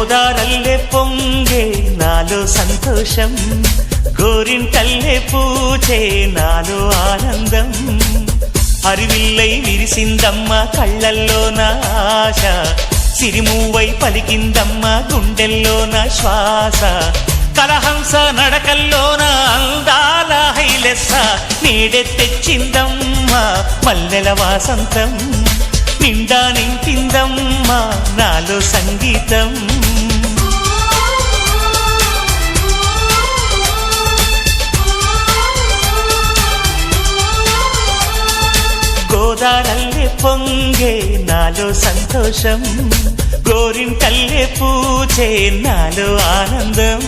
గోదారల్లే పొంగే నాలో సంతోషం, గోరింటల్లే పూచే నాలో ఆనందం. హరివిల్లై విరిసిందమ్మ కళ్ళల్లో నా ఆశ, సిరిమూవై పలికిందమ్మ గుండెల్లో నా శ్వాస. కలహంస నడకల్లోన అందాల హైలెస్స, నీడే తెచ్చిందమ్మ మల్లెల వాసంతం. నిండా నింపిందమ్మ నాలో సంగీతం. గోదారల్లే పొంగే నాలో సంతోషం, గోరింటల్లే పూచే నాలో ఆనందం.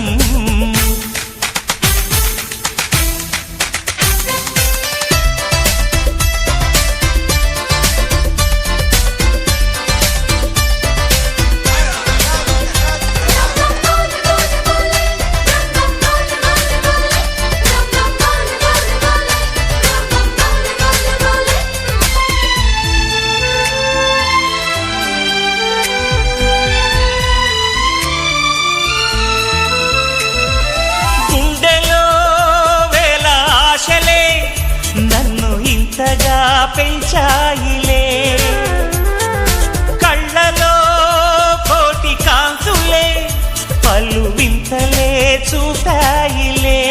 పెంచాయిలే కళ్ళలో కోటి కాంతులే, పలు వింతలే చూపాయిలే.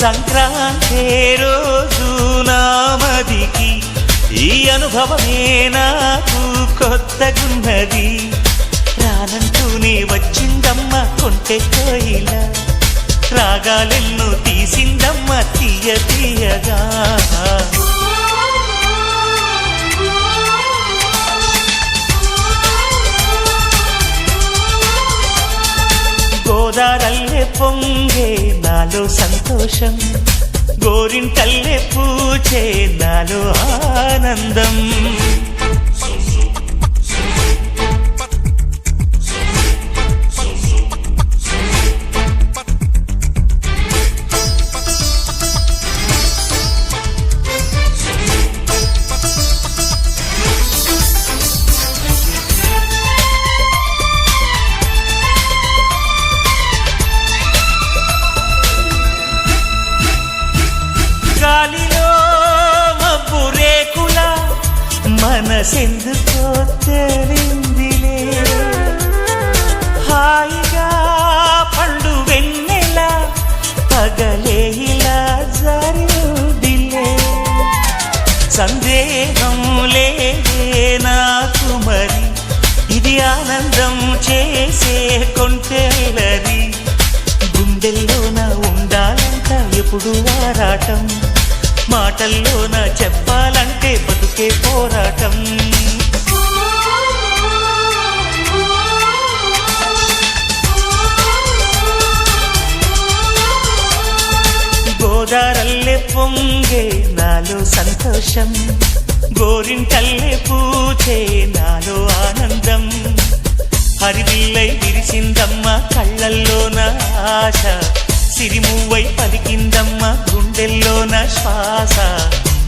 సంక్రాంతి రోజు నామదికి ఈ అనుభవమే నాకు కొత్తగున్నది. రానంటూనే వచ్చిందమ్మ కొంటె కోయిల, రాగాలెన్నో తీసిందమ్మ తీయ తీయగా. గోదారల్లే పొంగే నాలో సంతోషం, గోరింటల్లే పూచే నాలో ఆనందం. గాలిలో మబ్బు రేకుల మనసెందుకో తెలిందిలే, హాయిగా పండు వెన్నెల పగలే ఇలా జరిదిలే. సందేహం లేదే నాకు మరి, ఇది ఆనందం చేసే కొంటెలది. గుండెల్లోన ఉండాలంట ఎప్పుడు ఆరాటం, మాటల్లోన చెప్పాలంటే బతుకే పోరాటం. గోదారల్లే పొంగే నాలో సంతోషం, గోరింటల్లే పూచే నాలో ఆనందం. హరివిల్లై విరిసిందమ్మ కళ్ళల్లోన ఆశ, సిరిమూవై పలికిందమ్మ గుండెల్లోన శ్వాస.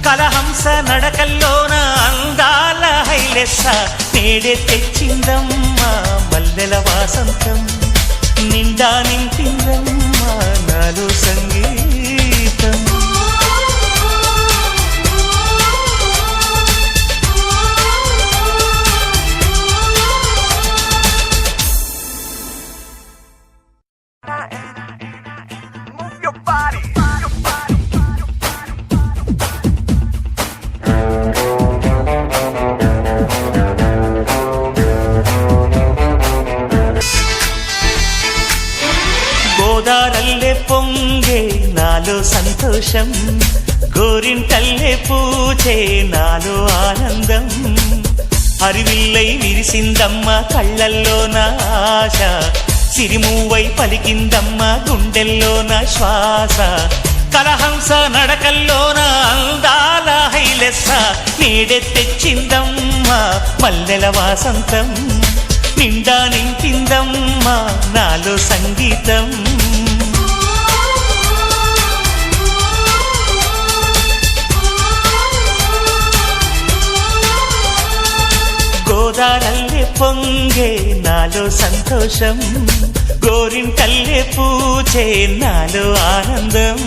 కలహంస నడకల్లోన అందాల హైలెస్స, నేడే తెచ్చిందమ్మ మల్లెల వాసంతం. నిండా నింపిందమ్మ నాలో సంగీతం. గోదారల్లే పొంగే నాలో సంతోషం, గోరింటల్లే పూచే నాలో ఆనందం. హరివిల్లై విరిసిందమ్మ కళ్ళల్లోన ఆశ, సిరిమూవై పలికిందమ్మ గుండెల్లోన శ్వాస. కలహంస నడకల్లోన అందాల హైలెస్స, నీడే తెచ్చిందమ్మ మల్లెల వాసంతం. నిండా నింపిందమ్మ నాలో సంగీతం. గోదారల్లే పొంగే నాలో సంతోషం, గోరింటల్లే పూచే నాలో ఆనందం.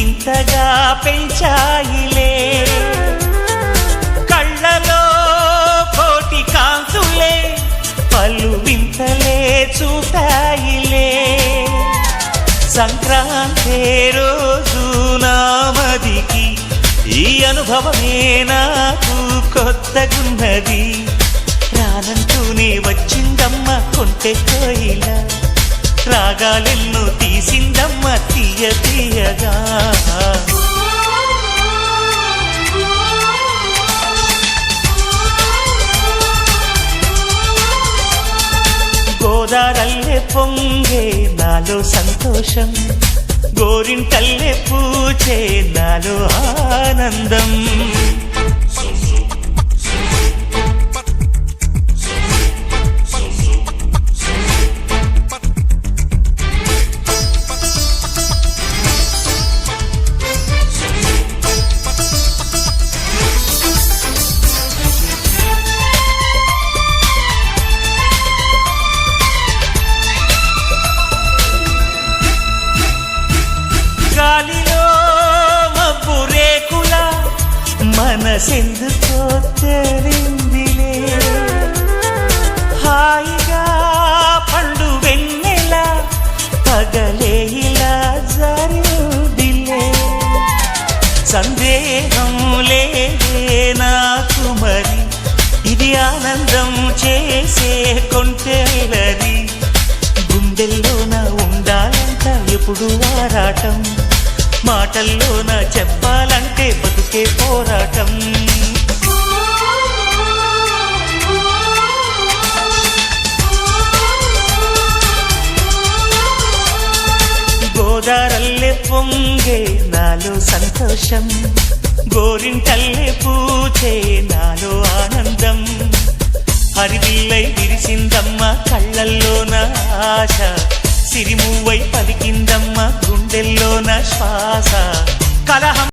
ఇంతగా పెంచాయిలే, కళ్ళలో కోటి కాంతులే పలు వింతలే చూపాయిలే. సంక్రాంతి రోజు నామదికి ఈ అనుభవమే నాకు కొత్తగున్నది. రానంటూనే వచ్చిందమ్మ కొంటె కోయిల, రాగాలెన్నో తీసిందమ్మ తీయ తీయగా. గోదారల్లే పొంగే నాలో సంతోషం, గోరింటల్లే పూచే నాలో ఆనందం. గాలిలో మబ్బు రేకుల మనసెందుకో తెరిందిలే, హాయిగా పండు వెన్నెల పగలే ఇలా జరిదిలే. సందేహం లేదే నాకు మరి, ఇది ఆనందం చేసే కొంటెలది. గుండెల్లోన ఉండాలంట ఎప్పుడు ఆరాటం, మాటల్లోన చెప్పాలంటే బతుకే పోరాటం. గోదారల్లే పొంగే నాలో సంతోషం, గోరింటల్లే పూచే నాలో ఆనందం. హరివిల్లై విరిసిందమ్మ కళ్ళల్లోన ఆశ, సిరిమువై పలికిందమ్మ గుండెల్లోన శ్వాస. కలహం